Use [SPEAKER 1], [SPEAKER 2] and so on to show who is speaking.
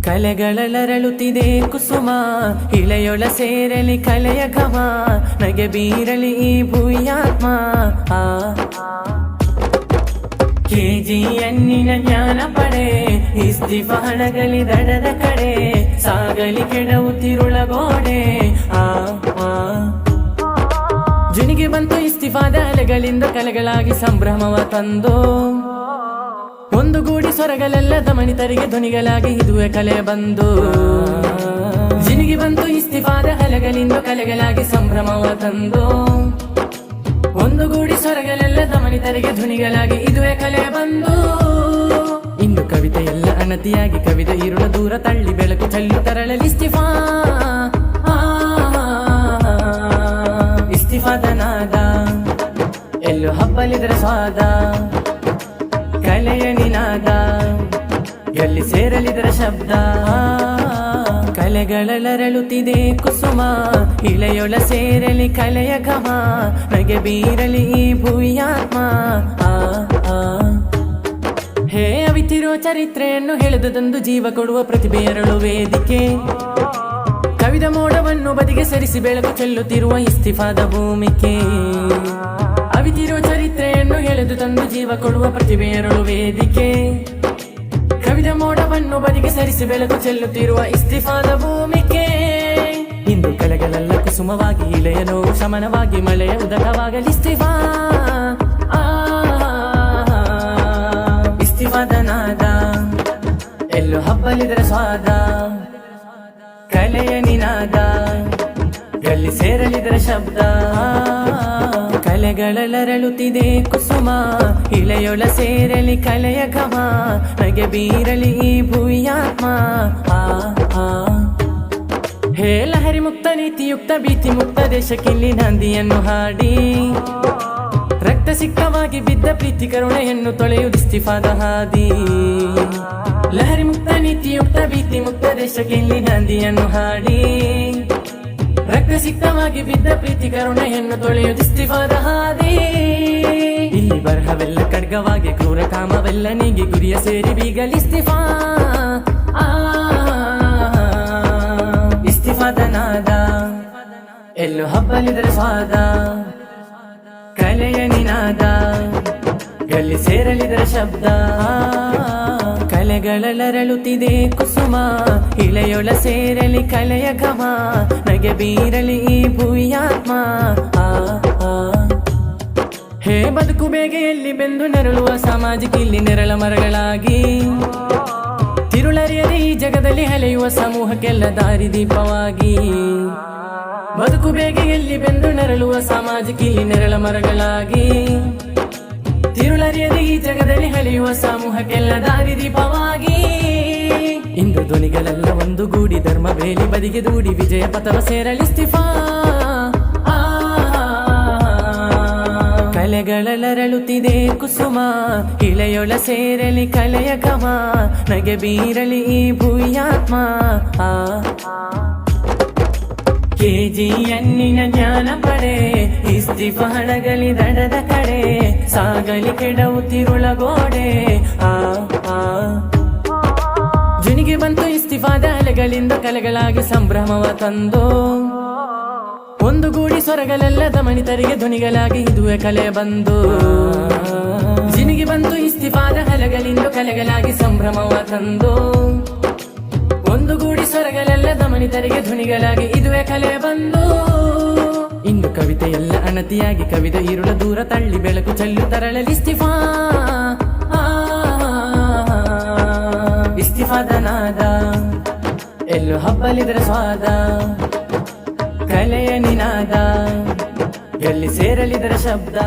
[SPEAKER 1] ಕಲೆಗಳರಳುತ್ತಿದೆ ಕುಸುಮ, ಇಳೆಯೊಳ ಸೇರಲಿ ಕಲೆಯ ಘಮ, ನಗೆ ಬೀರಲಿ ಈ ಭೂಯಾತ್ಮ. ಕೆಜಿ ಎನ್ನಿನ ಜ್ಞಾನ ಪಡೆ, ಇಸ್ತಿಫ ಹಣಗಲಿ ದಡದ ಕಡೆ, ಸಾಗಲಿ ಕೆಡವುತ್ತಿರುಳ ಗೋಡೆ. ಜುನಿಗೆ ಬಂತು ಇಸ್ತಿಫಾದ ಅಲೆಗಳಿಂದ ಕಲೆಗಳಾಗಿ ಸಂಭ್ರಮವ ತಂದು, ಒಂದುಗೂಡಿ ಸ್ವರಗಳೆಲ್ಲ ದಮನಿತರಿಗೆ ಧ್ವನಿಗಳಾಗಿ ಇದುವೆ ಕಲೆ ಬಂದು. ಜಿನಿಗೆ ಬಂತು ಇಸ್ತಿಫಾದ ಅಲೆಗಳಿಂದ ಕಲೆಗಳಾಗಿ ಸಂಭ್ರಮವ ತಂದು, ಒಂದುಗೂಡಿ ಸ್ವರಗಳೆಲ್ಲ ದಮನಿತರಿಗೆ ಧ್ವನಿಗಳಾಗಿ ಇದುವೆ ಕಲೆ ಬಂದು. ಇಂದು ಕವಿತೆ ಎಲ್ಲ ಅನತಿಯಾಗಿ ಕವಿದ ಇರುಳ ದೂರ ತಳ್ಳಿ ಬೆಳಕು ಚೆಲ್ಲು ತರಳಲಿ ಇಸ್ತಿಫಾ. ಇಸ್ತಿಫಾದ ನಾದ ಎಲ್ಲೂ ಹಬ್ಬಲಿದರ ಸ್ವಾದ, ಕಲೆಯ ನಿನಾದ ಎಲ್ಲಿ ಸೇರಲಿದರ ಶಬ್ದ. ಕಲೆಗಳರಳುತ್ತಿದೆ ಕುಸುಮ, ಇಳೆಯೊಳ ಸೇರಲಿ ಕಲೆಯ ಘಮ, ನಗೆ ಬೀರಲಿ ಈ ಭೂಯಾತ್ಮ. ಹೇ ಅವಿತಿರೋ ಚರಿತ್ರೆಯನ್ನು ಹೇಳದಂದು ಜೀವ ಕೊಡುವ ಪ್ರತಿಭೆಯರಳು ವೇದಿಕೆ. ಕವಿದ ಮೋಡವನ್ನು ಬದಿಗೆ ಸರಿಸಿ ಬೆಳಕು ಚೆಲ್ಲುತ್ತಿರುವ ಇಸ್ತಿಫಾದ ಭೂಮಿಕೆ. ಅವಿತಿರೋ ಚರಿತ್ರೆಯನ್ನು ಹೇಳದು ತಂದು ಜೀವ ಕೊಡುವ ಪ್ರತಿಭೆಯರಳು ವೇದಿಕೆ. ಕವಿದ ಮೋಡವನ್ನು ಬದಿಗೆ ಸರಿಸಿ ಬೆಳಕು ಚೆಲ್ಲುತ್ತಿರುವ ಇಸ್ತಿಫಾದ ಭೂಮಿಕೆ. ಇಂದು ಕಲೆಗಳೆಲ್ಲ ಕುಸುಮವಾಗಿ, ಇಳೆಯ ನೋವು ಶಮನವಾಗಿ, ಮಳೆಯ ಉದಕವಾಗಲಿ ಇಸ್ತಿಫಾ. ಇಸ್ತಿಫಾದ ನಾದ ಎಲ್ಲೂ ಹಬ್ಬಲಿದರ ಸ್ವಾದ, ಕಲೆಯ ನಿನಾದ ಎಲ್ಲಿ ಸೇರಲಿದರ ಶಬ್ದ. ಕಲೆಗಳರಳುತ್ತಿದೆ ಕುಸುಮ, ಇಳೆಯೊಳ ಸೇರಲಿ ಕಲೆಯ ಘಮ, ನಗೆ ಬೀರಲಿ ಈ ಭೂಯಾತ್ಮ. ಹೇ ಲಹರಿ ಮುಕ್ತ ನೀತಿಯುಕ್ತ ಭೀತಿ ಮುಕ್ತ ದೇಶಕ್ಕಿಲ್ಲಿ ನಂದಿಯನ್ನು ಹಾಡಿ, ರಕ್ತ ಸಿಕ್ತವಾಗಿ ಬಿದ್ದ ಪ್ರೀತಿ ಕರುಣೆಯನ್ನು ತೊಳೆಯುವುದಿಸ್ತಿಫಾದ ಹಾದಿ. ಲಹರಿ ಮುಕ್ತ ನೀತಿಯುಕ್ತ ಭೀತಿ ಮುಕ್ತ ದೇಶಕ್ಕಿಲ್ಲಿ ನಂದಿಯನ್ನು ಹಾಡಿ, ರಕ್ತ ಸಿಕ್ತವಾಗಿ ಬಿದ್ದ ಪ್ರೀತಿ ಕರುಣೆಯನ್ನು ತೊಳೆಯುವುದಿಸ್ತಿಫಾದ ಹಾದಿ. ಇಲ್ಲಿ ಬರಹವೆಲ್ಲ ಖಡ್ಗವಾಗಿ, ಕ್ರೂರ ಕಾಮವೆಲ್ಲ ನೀಗಿ, ಗುರಿಯ ಸೇರಿ ಬೀಗಲಿ ಇಸ್ತಿಫಾ. ಇಸ್ತಿಫಾದ ನಾದ ಎಲ್ಲೂ ಹಬ್ಬಲಿದರ ಸ್ವಾದ, ಕಲೆಯ ನಿನಾದ ಎಲ್ಲಿ ಸೇರಲಿದರ ಶಬ್ದ. ಕಲೆಗಳರಳುತ್ತಿದೆ ಕುಸುಮ, ಇಳೆಯೊಳ ಸೇರಲಿ ಕಲೆಯ ಘಮ, ನಗೆ ಬೀರಲಿ ಈ ಭೂಯಾತ್ಮ. ಹೇ ಬದುಕು ಬೇಗೆಯಲ್ಲಿ ಬೆಂದು ನೆರಳುವ ಸಾಮಾಜಿಕ ಇಲ್ಲಿ ನೆರಳ ಮರಗಳಾಗಿ, ತಿರುಳರಿಯದೆ ಈ ಜಗದಲ್ಲಿ ಅಲೆಯುವ ಸಮೂಹಕ್ಕೆಲ್ಲ ದಾರಿದೀಪವಾಗಿ. ಬದುಕು ಬೇಗೆಯಲ್ಲಿ ಬೆಂದು ನೆರಳುವ ಸಾಮಾಜಿಕ ಇಲ್ಲಿ ನೆರಳ ಮರಗಳಾಗಿ, ತಿರುಳರಿಯದೆ ಈ ಜಗದಲ್ಲಿ ಅಲೆಯುವ ಸಮೂಹಕ್ಕೆಲ್ಲ ದಾರಿದೀಪವಾಗಿ. ಇಂದು ಧ್ವನಿಗಳೆಲ್ಲ ಒಂದುಗೂಡಿ ಧರ್ಮ ಬೇಲಿ ಬದಿಗೆ ದೂಡಿ, ವಿಜಯ ಪಥವ ಸೇರಲಿ ಇಸ್ತಿಫಾ. ಕಲೆಗಳರಳುತ್ತಿದೆ ಕುಸುಮ, ಇಳೆಯೊಳ ಸೇರಲಿ ಕಲೆಯ ಘಮ, ನಗೆ ಬೀರಲಿ ಈ ಭೂಯಾತ್ಮ. ಕೆಜಿ ಎನ್ನಿನ ಜ್ಞಾನ ಪಡೆ, ಇಸ್ತಿಫ ಹಣಗಲಿ ದಡದ ಕಡೆ, ಸಾಗಲಿ ಕೆಡವುತ್ತಿರುಳ ಗೋಡೆ. ಜುನಿಗೆ ಬಂತು ಇಸ್ತಿಫಾದ ಅಲೆಗಳಿಂದ ಕಲೆಗಳಾಗಿ ಸಂಭ್ರಮವ ತಂದು, ಒಂದುಗೂಡಿ ಸ್ವರಗಳೆಲ್ಲ ದಮನಿತರಿಗೆ ಧ್ವನಿಗಳಾಗಿ ಇದುವೆ ಕಲೆ ಬಂದು. ಜಿನಿಗೆ ಬಂತು ಇಸ್ತಿಫಾದ ಅಲೆಗಳಿಂದ ಕಲೆಗಳಾಗಿ ಸಂಭ್ರಮವ ತಂದು, ಒಂದುಗೂಡಿ ಸ್ವರಗಳೆಲ್ಲ ದಮನಿತರಿಗೆ ಧ್ವನಿಗಳಾಗಿ ಇದುವೆ ಕಲೆ ಬಂದು. ಇಂದು ಕವಿತೆ ಎಲ್ಲ ಅನತಿಯಾಗಿ ಕವಿದ ಇರುಳ ದೂರ ತಳ್ಳಿ ಬೆಳಕು ಚೆಲ್ಲು ತರಳಲಿ ಇಸ್ತಿಫಾ. ಇಸ್ತಿಫಾದ ನಾದ ಎಲ್ಲೂ ಹಬ್ಬಲಿದರ ಸ್ವಾದ, ಕಲೆಯ ನಿನಾದ ಎಲ್ಲಿ ಸೇರಲಿದರ ಶಬ್ದ.